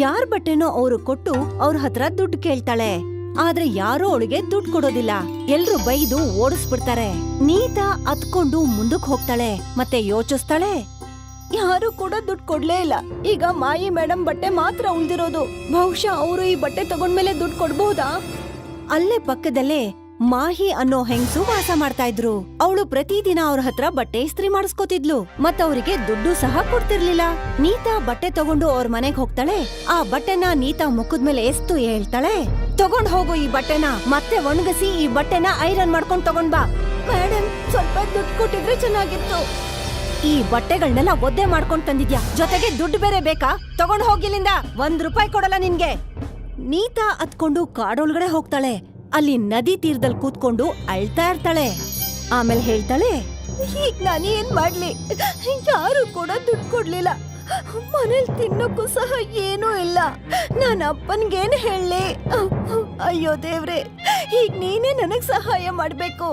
ಯಾರ್ ಬಟ್ಟೆನೋ ಅವ್ರು ಕೊಟ್ಟು ಅವ್ರ ಹತ್ರ ದುಡ್ಡು ಕೇಳ್ತಾಳೆ. ಆದ್ರೆ ಯಾರೋ ಅವಳಿಗೆ ದುಡ್ಡು ಕೊಡೋದಿಲ್ಲ. ಎಲ್ರು ಬೈದು ಓಡಿಸ್ಬಿಡ್ತಾರೆ. ನೀತಾ ಅತ್ಕೊಂಡು ಮುಂದಕ್ ಹೋಗ್ತಾಳೆ. ಮತ್ತೆ ಯೋಚಿಸ್ತಾಳೆ, ಯಾರು ಕೂಡ ದುಡ್ಡು ಕೊಡ್ಲೇ ಇಲ್ಲ. ಈಗ ಮಾಯಿ ಮೇಡಮ್ ಬಟ್ಟೆ ಮಾತ್ರ ಉಳ್ದಿರೋದು. ಬಹುಶಃ ಅವರು ಈ ಬಟ್ಟೆ ತಗೊಂಡ್ಮೇಲೆ ದುಡ್ಡು ಕೊಡ್ಬಹುದಾ? ಅಲ್ಲೇ ಪಕ್ಕದಲ್ಲೇ ಮಾಹಿ ಅನ್ನೋ ಹೆಂಗ್ಸು ವಾಸ ಮಾಡ್ತಾ ಇದ್ರು. ಅವಳು ಪ್ರತಿದಿನ ಅವ್ರ ಹತ್ರ ಬಟ್ಟೆ ಇಸ್ತ್ರಿ ಮಾಡಿಸ್ಕೊತಿದ್ಲು. ಮತ್ತವ್ರಿಗೆ ದುಡ್ಡು ಸಹ ಕೊಡ್ತಿರ್ಲಿಲ್ಲ. ನೀತಾ ಬಟ್ಟೆ ತಗೊಂಡು ಅವ್ರ ಮನೆಗ್ ಹೋಗ್ತಾಳೆ. ಆ ಬಟ್ಟೆನ ನೀತಾ ಮುಖದ್ಮೇಲೆ ಎಸ್ತು ಹೇಳ್ತಾಳೆ, ತಗೊಂಡ್ ಹೋಗು ಈ ಬಟ್ಟೆನ, ಮತ್ತೆ ಒಣಗಿಸಿ ಈ ಬಟ್ಟೆನ ಐರನ್ ಮಾಡ್ಕೊಂಡ್ ತಗೊಂಡ್ ಬಾ. ಮೇಡಮ್, ಸ್ವಲ್ಪ ದುಡ್ಡು ಕೊಟ್ಟಿದ್ರೆ ಚೆನ್ನಾಗಿತ್ತು. ಈ ಬಟ್ಟೆಗಳನ್ನೆಲ್ಲ ಒದ್ದೆ ಮಾಡ್ಕೊಂಡ್ ತಂದಿದ್ಯಾ, ಜೊತೆಗೆ ದುಡ್ಡು ಬೇರೆ ಬೇಕಾ? ತಗೊಂಡ್ ಹೋಗಿಲ್ಲಿಂದ. 1 ರೂಪಾಯಿ ಕೊಡಲ್ಲ ನಿನ್ಗೆ. ನೀತಾ ಅತ್ಕೊಂಡು ಕಾಡೊಳಗಡೆ ಹೋಗ್ತಾಳೆ. ಅಲ್ಲಿ ನದಿ ತೀರದಲ್ಲಿ ಕೂತ್ಕೊಂಡು ಅಳ್ತಾ ಇರ್ತಾಳೆ. ಆಮೇಲೆ ಹೇಳ್ತಾಳೆ, ಈಗ ನಾನೇನ್ ಮಾಡ್ಲಿ? ಯಾರು ಕೂಡ ದುಡ್ಡು ಕೊಡ್ಲಿಲ್ಲ. ಮನೇಲಿ ತಿನ್ನೋಕ್ಕೂ ಸಹ ಏನೂ ಇಲ್ಲ. ನಾನು ಅಪ್ಪನ್ಗೇನ್ ಹೇಳಿ? ಅಯ್ಯೋ ದೇವ್ರೆ, ಈಗ ನೀನೇ ನನಗ್ ಸಹಾಯ ಮಾಡ್ಬೇಕು.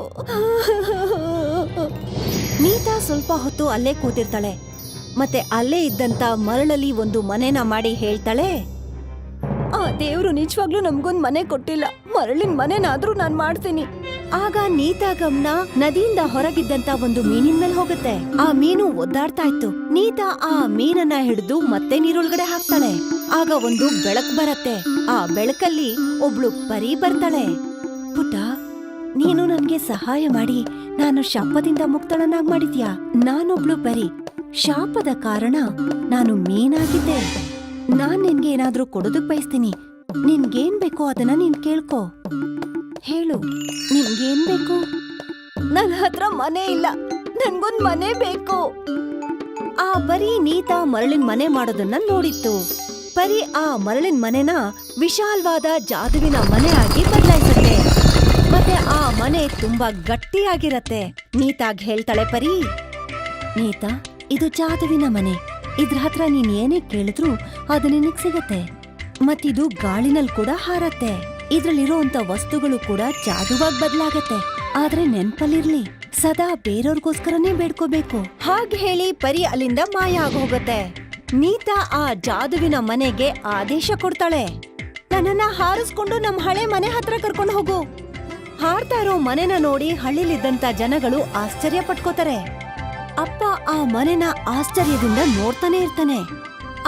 ನೀತಾ ಸ್ವಲ್ಪ ಹೊತ್ತು ಅಲ್ಲೇ ಕೂತಿರ್ತಾಳೆ. ಮತ್ತೆ ಅಲ್ಲೇ ಇದ್ದಂತ ಮರಳಲ್ಲಿ ಒಂದು ಮನೆನ ಮಾಡಿ ಹೇಳ್ತಾಳೆ, ಆ ದೇವ್ರು ನಿಜವಾಗ್ಲೂ ನಮ್ಗೊಂದ್ ಮನೆ ಕೊಟ್ಟಿಲ್ಲ. ಮರಳಿನ ಮನೆನಾದ್ರೂ ನಾನ್ ಮಾಡ್ತೀನಿ. ಆಗ ನೀತಾ ಗಮನ ನದಿಯಿಂದ ಹೊರಗಿದ್ದಂತ ಒಂದು ಮೀನಿನ ಮೇಲೆ ಹೋಗುತ್ತೆ. ಆ ಮೀನು ಒದ್ದಾಡ್ತಾ ಇತ್ತು. ನೀತಾ ಆ ಮೀನನ್ನ ಹಿಡಿದು ಮತ್ತೆ ನೀರೊಳಗಡೆ ಹಾಕ್ತಾಳೆ. ಆಗ ಒಂದು ಬೆಳಕು ಬರತ್ತೆ. ಆ ಬೆಳಕಲ್ಲಿ ಒಬ್ಳು ಪರಿ ಬರ್ತಾಳೆ. ಪುಟ್ಟ, ನೀನು ನನ್ಗೆ ಸಹಾಯ ಮಾಡಿ ನಾನು ಶಾಪದಿಂದ ಮುಕ್ತಳನ್ನಾಗ್ ಮಾಡಿದ್ಯಾ. ನಾನೊಬ್ಳು ಪರಿ. ಶಾಪದ ಕಾರಣ ನಾನು ಮೀನಾಗಿದ್ದೆ. ನಾನ್ ನಿನ್ಗೆ ಏನಾದ್ರೂ ಕೊಡೋದಕ್ ಬಯಸ್ತೀನಿ. ನಿನ್ಗೇನ್ ಬೇಕೋ ಅದನ್ನ ನೀನ್ ಕೇಳ್ಕೊ. ಹೇಳು, ನಿನ್ಗೇನ್ ಬೇಕು? ನನ್ನ ಹತ್ರ ಮನೆ ಇಲ್ಲ, ನನ್ಗೊಂದ್ ಮನೆ ಬೇಕು. ಆ ಪರಿ ನೀತಾ ಮರಳಿನ ಮನೆ ಮಾಡೋದನ್ನ ನೋಡಿತ್ತು. ಪರಿ ಆ ಮರಳಿನ ಮನೆನ ವಿಶಾಲವಾದ ಜಾದುವಿನ ಮನೆ ಆಗಿ ಬದಲಾಯಿಸುತ್ತೆ. ಮತ್ತೆ ಆ ಮನೆ ತುಂಬಾ ಗಟ್ಟಿಯಾಗಿರತ್ತೆ. ನೀತಾಗ್ ಹೇಳ್ತಾಳೆ ಪರಿ, ನೀತಾ, ಇದು ಜಾದುವಿನ ಮನೆ. ಇದ್ರ ಹತ್ರ ನೀನ್ ಏನೇ ಕೇಳಿದ್ರು ಅದು ನಿನಗ್ ಸಿಗತ್ತೆ. ಮತ್ತಿದು ಗಾಳಿನಲ್ಲಿ ಕೂಡ ಹಾರತ್ತೆ. ಇದ್ರಲ್ಲಿರೋಂತ ವಸ್ತುಗಳು ಕೂಡ ಜಾದುವಾಗಿ ಬದಲಾಗತ್ತೆ. ಆದ್ರೆ ನೆನ್ಪಲ್ಲಿರ್ಲಿ, ಸದಾ ಬೇರೆಯವ್ರಿಗೋಸ್ಕರನೇ ಬೇಡ್ಕೋಬೇಕು. ಹಾಗೆ ಹೇಳಿ ಪರಿ ಅಲ್ಲಿಂದ ಮಾಯ ಆಗೋಗತ್ತೆ. ನೀತಾ ಆ ಜಾದುವಿನ ಮನೆಗೆ ಆದೇಶ ಕೊಡ್ತಾಳೆ, ನನ್ನನ್ನ ಹಾರಿಸ್ಕೊಂಡು ನಮ್ ಹಳೆ ಮನೆ ಹತ್ರ ಕರ್ಕೊಂಡು ಹೋಗು. ಹಾರ್ತಾ ಇರೋ ಮನೆನ ನೋಡಿ ಹಳ್ಳಿಲಿದ್ದಂತ ಜನಗಳು ಆಶ್ಚರ್ಯ ಪಟ್ಕೋತಾರೆ. ಅಪ್ಪ ಆ ಮನೆನ ಆಶ್ಚರ್ಯದಿಂದ ನೋಡ್ತಾನೆ ಇರ್ತಾನೆ.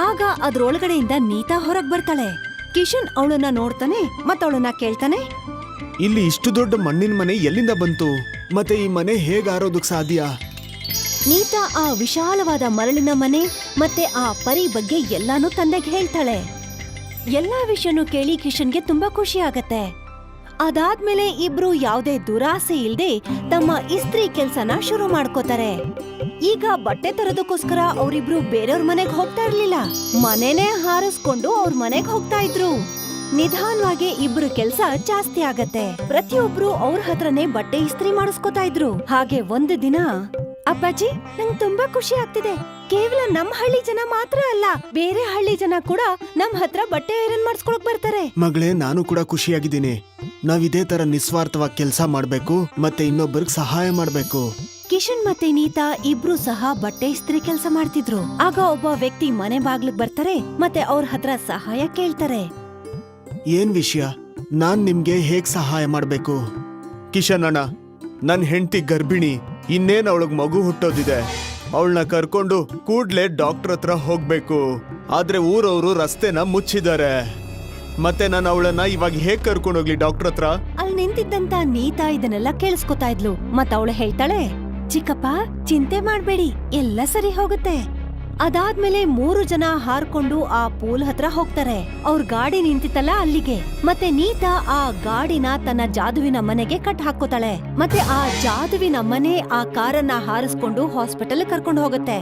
ಆಗ ಅದ್ರೊಳಗಡೆಯಿಂದ ನೀತಾ ಹೊರಗ್ ಬರ್ತಾಳೆ. ಕಿಶನ್ ಅವಳನ್ನ ನೋಡ್ತಾನೆ ಮತ್ತವಳನ್ನ ಕೇಳ್ತಾನೆ, ಇಲ್ಲಿ ಇಷ್ಟು ದೊಡ್ಡ ಮಣ್ಣಿನ ಮನೆ ಎಲ್ಲಿಂದ ಬಂತು? ಮತ್ತೆ ಈ ಮನೆ ಹೇಗ್ ಆರೋದಕ್ ಸಾಧ್ಯ? ನೀತಾ ಆ ವಿಶಾಲವಾದ ಮರಳಿನ ಮನೆ ಮತ್ತೆ ಆ ಪರಿ ಬಗ್ಗೆ ಎಲ್ಲಾನು ತಂದೆಗೆ ಹೇಳ್ತಾಳೆ. ಎಲ್ಲಾ ವಿಷಯನೂ ಕೇಳಿ ಕಿಶನ್ಗೆ ತುಂಬಾ ಖುಷಿ ಆಗತ್ತೆ. ಅದಾದ್ಮೇಲೆ ಇಬ್ರು ಯಾವ್ದೇ ದುರಾಸೆ ಇಲ್ದೆ ತಮ್ಮ ಇಸ್ತ್ರಿ ಕೆಲ್ಸನ ಶುರು ಮಾಡ್ಕೋತಾರೆ. ಈಗ ಬಟ್ಟೆ ತರೋದಕ್ಕೋಸ್ಕರ ಅವರಿಬ್ರು ಬೇರೆಯವ್ರ ಮನೆಗ್ ಹೋಗ್ತಾ ಇರ್ಲಿಲ್ಲ. ಮನೆನೇ ಹಾರಿಸ್ಕೊಂಡು ಅವ್ರ ಮನೆಗ್ ಹೋಗ್ತಾ ಇದ್ರು. ನಿಧಾನವಾಗಿ ಇಬ್ರು ಕೆಲ್ಸ ಜಾಸ್ತಿ ಆಗತ್ತೆ. ಪ್ರತಿಯೊಬ್ರು ಅವ್ರ ಹತ್ರನೇ ಬಟ್ಟೆ ಇಸ್ತ್ರಿ ಮಾಡಿಸ್ಕೊತಾ ಇದ್ರು. ಹಾಗೆ ಒಂದು ದಿನ, ಅಪ್ಪಾಜಿ, ನಂಗ್ ತುಂಬಾ ಖುಷಿ ಆಗ್ತಿದೆ. ಕೇವಲ ನಮ್ ಹಳ್ಳಿ ಜನ ಮಾತ್ರ ಅಲ್ಲ, ಬೇರೆ ಹಳ್ಳಿ ಜನ ಕೂಡ ನಮ್ ಹತ್ರ ಬಟ್ಟೆ ಐರನ್ ಮಾಡಿಸ್ಕೊಳಕ್ ಬರ್ತಾರೆ. ಮಗಳೇ, ನಾನು ಕೂಡ ಖುಷಿಯಾಗಿದ್ದೀನಿ. ನಾವ್ ಇದೇ ತರ ನಿಸ್ವಾರ್ಥವಾಗಿ ಕೆಲಸ ಮಾಡ್ಬೇಕು ಮತ್ತೆ ಇನ್ನೊಬ್ಬರಿಗೆ ಸಹಾಯ ಮಾಡ್ಬೇಕು. ಕಿಶನ್ ಮತ್ತೆ ನೀತಾ ಇಬ್ರು ಸಹ ಬಟ್ಟೆ ಇಸ್ತ್ರಿ ಕೆಲಸ ಮಾಡ್ತಿದ್ರು. ಆಗ ಒಬ್ಬ ವ್ಯಕ್ತಿ ಮನೆ ಬಾಗ್ಲಿಗ್ ಬರ್ತಾರೆ ಮತ್ತೆ ಅವ್ರ ಹತ್ರ ಸಹಾಯ ಕೇಳ್ತಾರೆ. ಏನ್ ವಿಷಯ? ನಾನ್ ನಿಮ್ಗೆ ಹೇಗ್ ಸಹಾಯ ಮಾಡ್ಬೇಕು? ಕಿಶನ್ ಅಣ್ಣ, ನನ್ ಹೆಂಡತಿ ಗರ್ಭಿಣಿ. ಇನ್ನೇನ್ ಅವಳಿಗೆ ಮಗು ಹುಟ್ಟೋದಿದೆ. ಅವಳನ್ನ ಕರ್ಕೊಂಡು ಕೂಡ್ಲೆ ಡಾಕ್ಟರ್ ಹತ್ರ ಹೋಗ್ಬೇಕು. ಆದ್ರೆ ಊರವರು ರಸ್ತೆನ ಮುಚ್ಚಿದ್ದಾರೆ. ಮತ್ತೆ ನಾನು ಅವಳನ್ನ ಇವಾಗ ಹೇಗ್ ಕರ್ಕೊಂಡು ಹೋಗ್ಲಿ ಡಾಕ್ಟರ್ ಹತ್ರ? ಅಲ್ಲಿ ನಿಂತಿದ್ದಂತ ನೀತಾ ಇದನ್ನೆಲ್ಲ ಕೇಳಿಸ್ಕೊತಾ ಇದ್ಲು. ಮತ್ ಅವಳು ಹೇಳ್ತಾಳೆ, ಚಿಕ್ಕಪ್ಪ ಚಿಂತೆ ಮಾಡ್ಬೇಡಿ, ಎಲ್ಲ ಸರಿ ಹೋಗುತ್ತೆ. ಅದಾದ್ಮೇಲೆ 3 ಜನ ಹಾರ್ಕೊಂಡು ಆ ಪೂಲ್ ಹತ್ರ ಹೋಗ್ತಾರೆ. ಅವ್ರ ಗಾಡಿ ನಿಂತಿತ್ತಲ್ಲ ಅಲ್ಲಿಗೆ. ಮತ್ತೆ ನೀತಾ ಆ ಗಾಡಿನ ತನ್ನ ಜಾದುವಿನ ಮನೆಗೆ ಕಟ್ ಹಾಕೋತಾಳೆ. ಮತ್ತೆ ಆ ಜಾದುವಿನ ಮನೆ ಆ ಕಾರನ್ನ ಹಾರಿಸ್ಕೊಂಡು ಹಾಸ್ಪಿಟಲ್ ಕರ್ಕೊಂಡು ಹೋಗುತ್ತೆ.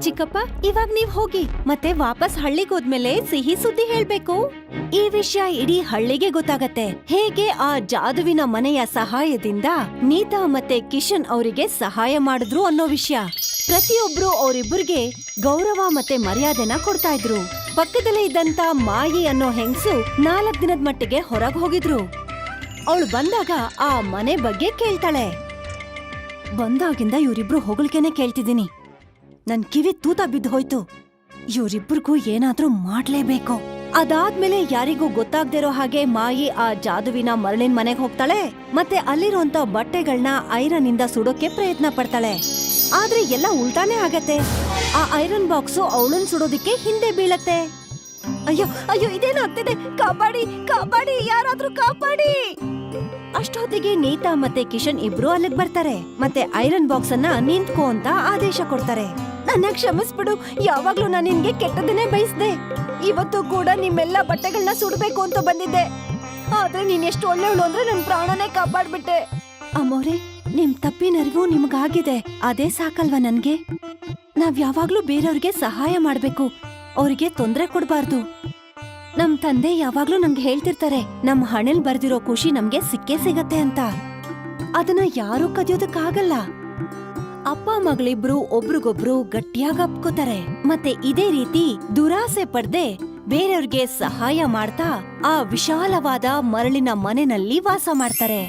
ಚಿಕ್ಕಪ್ಪ ಇವಾಗ ನೀವ್ ಹೋಗಿ, ಮತ್ತೆ ವಾಪಸ್ ಹಳ್ಳಿಗೆ ಹೋದ್ಮೇಲೆ ಸಿಹಿ ಸುದ್ದಿ ಹೇಳ್ಬೇಕು. ಈ ವಿಷಯ ಇಡೀ ಹಳ್ಳಿಗೆ ಗೊತ್ತಾಗತ್ತೆ. ಹೇಗೆ ಆ ಜಾದುವಿನ ಮನೆಯ ಸಹಾಯದಿಂದ ನೀತಾ ಮತ್ತೆ ಕಿಶನ್ ಅವರಿಗೆ ಸಹಾಯ ಮಾಡಿದ್ರು ಅನ್ನೋ ವಿಷಯ. ಪ್ರತಿಯೊಬ್ರು ಅವರಿಬ್ಬರಿಗೆ ಗೌರವ ಮತ್ತೆ ಮರ್ಯಾದೆನ ಕೊಡ್ತಾ ಇದ್ರು. ಪಕ್ಕದಲ್ಲೇ ಇದ್ದಂತ ಮಾಯಿ ಅನ್ನೋ ಹೆಂಗ್ಸು 4 ದಿನದ ಮಟ್ಟಿಗೆ ಹೊರಗ್ ಹೋಗಿದ್ರು. ಅವಳು ಬಂದಾಗ ಆ ಮನೆ ಬಗ್ಗೆ ಕೇಳ್ತಾಳೆ. ಬಂದಾಗಿಂದ ಇವರಿಬ್ರು ಹೊಗಳಿಕೆನೆ ಕೇಳ್ತಿದ್ದೀನಿ. ನನ್ ಕಿವಿ ತೂತ ಬಿದ್ದು ಹೋಯ್ತು. ಇವರಿಬ್ರಿಗೂ ಏನಾದ್ರೂ ಮಾಡ್ಲೇಬೇಕು. ಅದಾದ್ಮೇಲೆ ಯಾರಿಗೂ ಗೊತ್ತಾಗ್ದಿರೋ ಹಾಗೆ ಮಾಯಿ ಆ ಜಾದುವಿನ ಮರಳಿನ ಮನೆಗೆ ಹೋಗ್ತಾಳೆ. ಮತ್ತೆ ಅಲ್ಲಿರುವಂತ ಬಟ್ಟೆಗಳನ್ನ ಐರನ್ ಇಂದ ಸುಡೋಕೆ ಪ್ರಯತ್ನ ಪಡ್ತಾಳೆ. ಆದ್ರೆ ಎಲ್ಲ ಉಲ್ಟಾನೇ ಆಗತ್ತೆ. ಆ ಐರನ್ ಬಾಕ್ಸು ಅವಳನ್ ಸುಡೋದಿಕ್ಕೆ ಹಿಂದೆ ಬೀಳತ್ತೆ. ಅಯ್ಯೋ ಅಯ್ಯೋ ಇದೇನಾಗ್ತಿದೆ, ಕಾಪಾಡಿ ಕಾಪಾಡಿ, ಯಾರಾದ್ರೂ ಕಾಪಾಡಿ. ಅಷ್ಟೊತ್ತಿಗೆ ನೀತಾ ಮತ್ತೆ ಕಿಶನ್ ಇಬ್ರು ಅಲ್ಲಿಗೆ ಬರ್ತಾರೆ. ಮತ್ತೆ ಐರನ್ ಬಾಕ್ಸ್ ಅನ್ನ ನಿಂತ್ಕೋ ಅಂತ ಆದೇಶ ಕೊಡ್ತಾರೆ. ನನ್ನ ಕ್ಷಮಿಸ್ಬಿಡು, ಯಾವಾಗ್ಲೂ ನಾನು ನಿನ್ಗೆ ಕೆಟ್ಟದನ್ನೇ ಬಯಸ್ದೆ. ಇವತ್ತು ಕೂಡ ನಿಮ್ಮೆಲ್ಲ ಬಟ್ಟೆಗಳನ್ನ ಸುಡ್ಬೇಕು ಅಂತ ಬಂದಿದ್ದೆ. ಆದ್ರೆ ನೀನ್ ಎಷ್ಟು ಒಳ್ಳೆಯವಳು ಅಂದ್ರೆ ನನ್ ಪ್ರಾಣನೇ ಕಾಪಾಡ್ಬಿಟ್ಟೆ. ಅಮ್ಮೋರೆ, ನಿಮ್ ತಪ್ಪಿನರಿವು ನಿಮ್ಗಾಗಿದೆ, ಅದೇ ಸಾಕಲ್ವಾ ನನ್ಗೆ? ನಾವ್ ಯಾವಾಗ್ಲೂ ಬೇರೆಯವ್ರಿಗೆ ಸಹಾಯ ಮಾಡ್ಬೇಕು, ಅವ್ರಿಗೆ ತೊಂದ್ರೆ ಕೊಡ್ಬಾರ್ದು. ನಮ್ ತಂದೆ ಯಾವಾಗ್ಲೂ ನಮ್ಗೆ ಹೇಳ್ತಿರ್ತಾರೆ, ನಮ್ ಹಣೆಲ್ ಬರ್ದಿರೋ ಖುಷಿ ನಮ್ಗೆ ಸಿಕ್ಕೇ ಸಿಗತ್ತೆ ಅಂತ. ಅದನ್ನ ಯಾರೂ ಕದಿಯೋದಕ್ಕಾಗಲ್ಲ. ಅಪ್ಪ ಮಗಳಿಬ್ರು ಒಬ್ರಿಗೊಬ್ರು ಗಟ್ಟಿಯಾಗಿ ಅಪ್ಕೋತಾರೆ. ಮತ್ತೆ ಇದೇ ರೀತಿ ದುರಾಸೆ ಪಡ್ದೆ ಬೇರೆಯವ್ರಿಗೆ ಸಹಾಯ ಮಾಡ್ತಾ ಆ ವಿಶಾಲವಾದ ಮರಳಿನ ಮನೆಯಲ್ಲಿ ವಾಸ ಮಾಡ್ತಾರೆ.